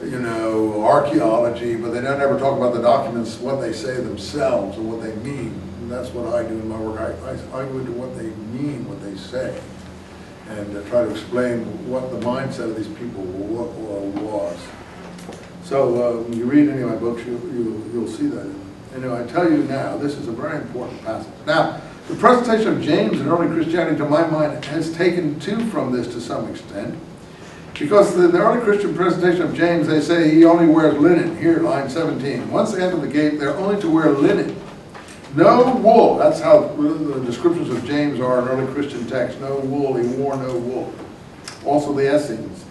you know, archaeology, but they don't ever talk about the documents, what they say themselves and what they mean. And that's what I do in my work. I go into what they mean, what they say, and try to explain what the mindset of these people was. So when you read any of my books, you'll see that. Anyway, I tell you now, this is a very important passage. Now, the presentation of James in early Christianity, to my mind, has taken two from this to some extent. Because in the early Christian presentation of James, they say he only wears linen. Here, line 17. Once they enter the gate, they're only to wear linen. No wool. That's how the descriptions of James are in early Christian texts. No wool. He wore no wool. Also, the Essenes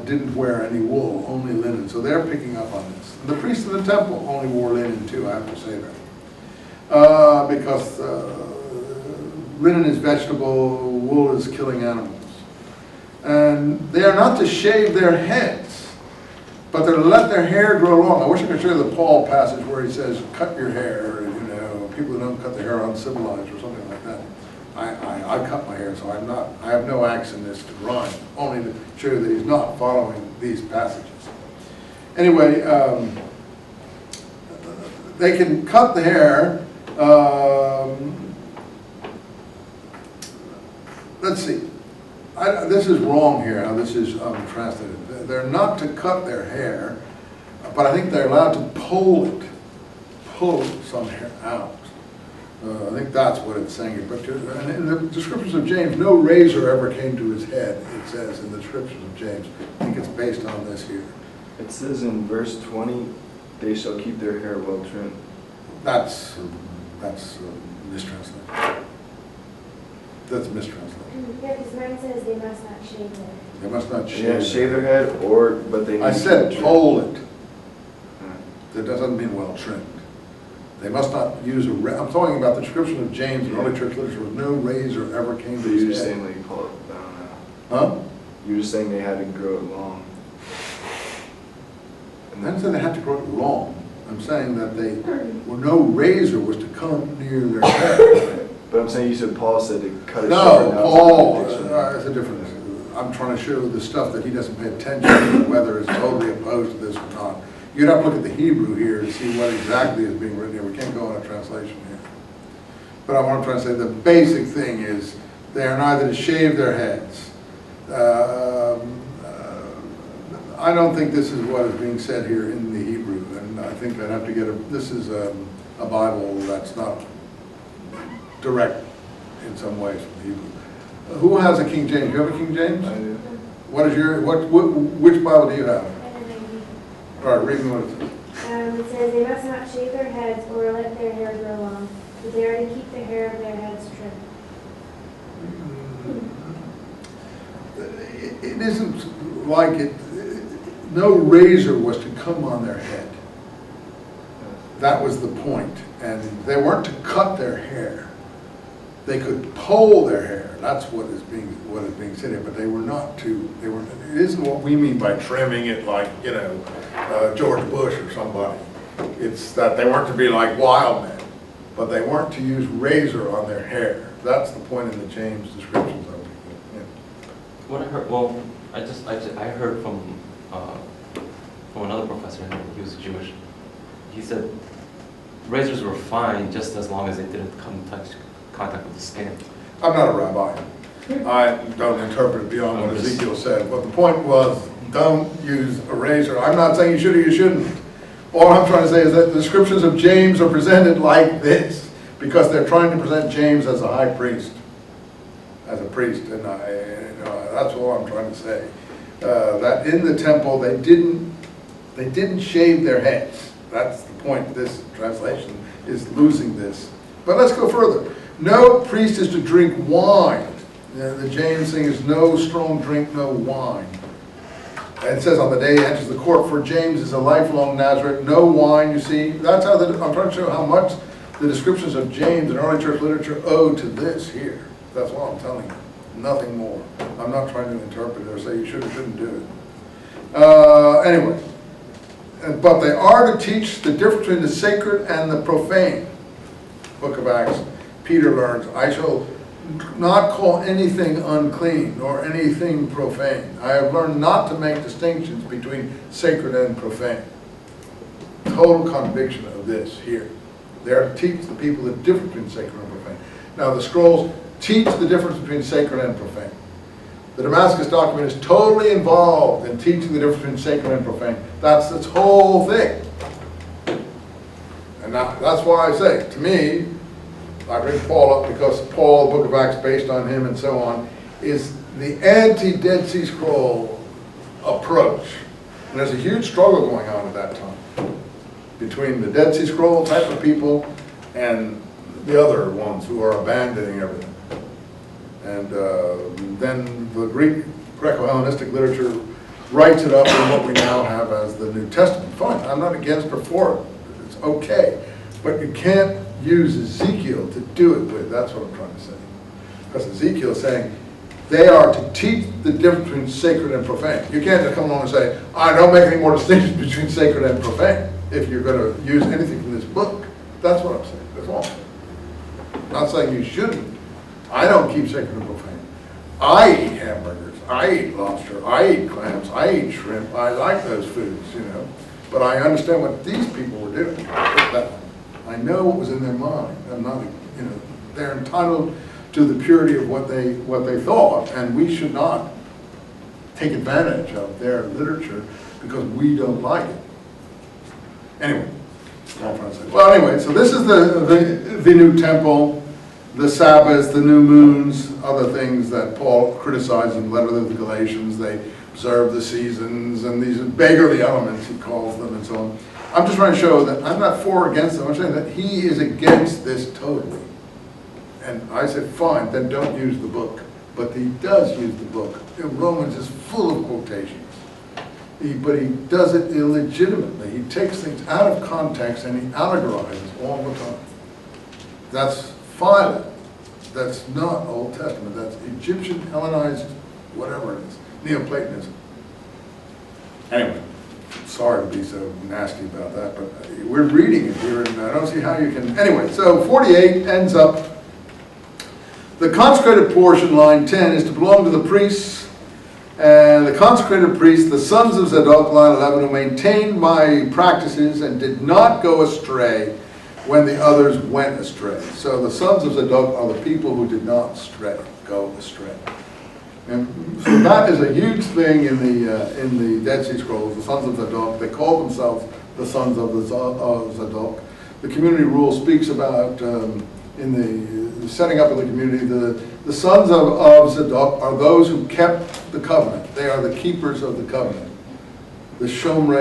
didn't wear any wool, only linen. So they're picking up on this. And the priests in the temple only wore linen too, I have to say that. Because linen is vegetable, wool is killing animals. And they are not to shave their heads, but they're to let their hair grow long. I wish I could show you the Paul passage where he says, cut your hair, you know, people who don't cut their hair are uncivilized or something like that. I cut my hair, so I have no axe in this to grind, only to show you that he's not following these passages. Anyway, they can cut the hair. Let's see. This is wrong here, how this is translated. They're not to cut their hair, but I think they're allowed to pull some hair out. I think that's what it's saying. But in the descriptions of James, no razor ever came to his head, it says in the descriptions of James. I think it's based on this here. It says in verse 20, they shall keep their hair well trimmed. That's mistranslation. That's mistranslation. Yeah, because mine says they must not shave their head. They must not shave. Yeah, shave their head, but they need I said to poll it. That doesn't mean well trimmed. They must not use I'm talking about the description of James in early church literature. No razor ever came to his head. You're just saying they pull it down now. Huh? You're just saying they had to grow it long. And then said they had to grow it long. I'm saying that no razor was to come near their head. But I'm saying you said Paul said to cut it No, short. Paul, it's a difference. I'm trying to show the stuff that he doesn't pay attention to, whether it's totally opposed to this or not. You'd have to look at the Hebrew here to see what exactly is being written here. We can't go on a translation here. But I want to try to say the basic thing is they are neither to shave their heads. I don't think this is what is being said here in the Hebrew, and I think I'd have to get this is a Bible that's not direct in some ways from the Hebrew. Who has a King James? You have a King James? I do. What is which Bible do you have? All right, read me what it says. It says they must not shave their heads or let their hair grow long, but they are to keep the hair of their heads trimmed. It isn't like it. No razor was to come on their head. That was the point, and they weren't to cut their hair. They could pull their hair. That's what is being said here. But they were not to. It isn't what we mean by trimming it, like George Bush or somebody. It's that they weren't to be like wild men, but they weren't to use razor on their hair. That's the point in the James descriptions of it. Yeah. What I heard, well, I heard from another professor. He was Jewish. He said razors were fine just as long as they didn't come in contact with the skin. I'm not a rabbi. I don't interpret beyond what Ezekiel said. But the point was, don't use a razor. I'm not saying you should or you shouldn't. All I'm trying to say is that the descriptions of James are presented like this because they're trying to present James as a high priest, as a priest, and that's all I'm trying to say. That in the temple they didn't shave their heads. That's the point. This translation is losing this. But let's go further. No priest is to drink wine. The James thing is no strong drink, no wine. And it says on the day he enters the court, for James is a lifelong Nazarite, no wine, you see. That's how I'm trying to show how much the descriptions of James in early church literature owe to this here. That's all I'm telling you. Nothing more. I'm not trying to interpret it or say you should or shouldn't do it. Anyway. But they are to teach the difference between the sacred and the profane. Book of Acts, Peter learns, I shall not call anything unclean or anything profane. I have learned not to make distinctions between sacred and profane. Total contradiction of this here. They are to teach the people the difference between sacred and profane. Now the scrolls teach the difference between sacred and profane. The Damascus document is totally involved in teaching the difference between sacred and profane. That's its whole thing. And that's why I say, to me, I bring Paul up because Paul, the book of Acts, based on him and so on, is the anti-Dead Sea Scroll approach. And there's a huge struggle going on at that time between the Dead Sea Scroll type of people and the other ones who are abandoning everything. And then the Greek Greco-Hellenistic literature writes it up in what we now have as the New Testament. Fine, I'm not against or for it. It's okay. But you can't use Ezekiel to do it with. That's what I'm trying to say. Because Ezekiel is saying they are to teach the difference between sacred and profane. You can't just come along and say, I don't make any more distinctions between sacred and profane if you're going to use anything from this book. That's what I'm saying. That's all. I'm not saying you shouldn't. I don't keep sacred and profane. I eat hamburgers. I eat lobster. I eat clams. I eat shrimp. I like those foods, you know. But I understand what these people were doing. I know what was in their mind. I'm not, you know, they're entitled to the purity of what they thought, and we should not take advantage of their literature because we don't like it. Anyway, that's all I'm trying to say. Well, anyway, so this is the new temple, the Sabbaths, the new moons, other things that Paul criticized in the letter to the Galatians. They observe the seasons and these beggarly elements, he calls them, and so on. I'm just trying to show that I'm not for or against them. I'm saying that he is against this totally. And I said, fine, then don't use the book. But he does use the book. Romans is full of quotations. But he does it illegitimately. He takes things out of context and he allegorizes all the time. That's Philo. That's not Old Testament. That's Egyptian, Hellenized, whatever it is. Neoplatonism. Anyway, sorry to be so nasty about that, but we're reading it here, and I don't see how you can. Anyway, so 48 ends up. The consecrated portion, line 10, is to belong to the priests, and the consecrated priests, the sons of Zadok, line 11, who maintained my practices and did not go astray when the others went astray. So the sons of Zadok are the people who did not go astray. And so that is a huge thing in the Dead Sea Scrolls, the sons of Zadok. They call themselves the sons of Zadok. The community rule speaks about, in the setting up of the community, the sons of Zadok are those who kept the covenant. They are the keepers of the covenant. The Shomrei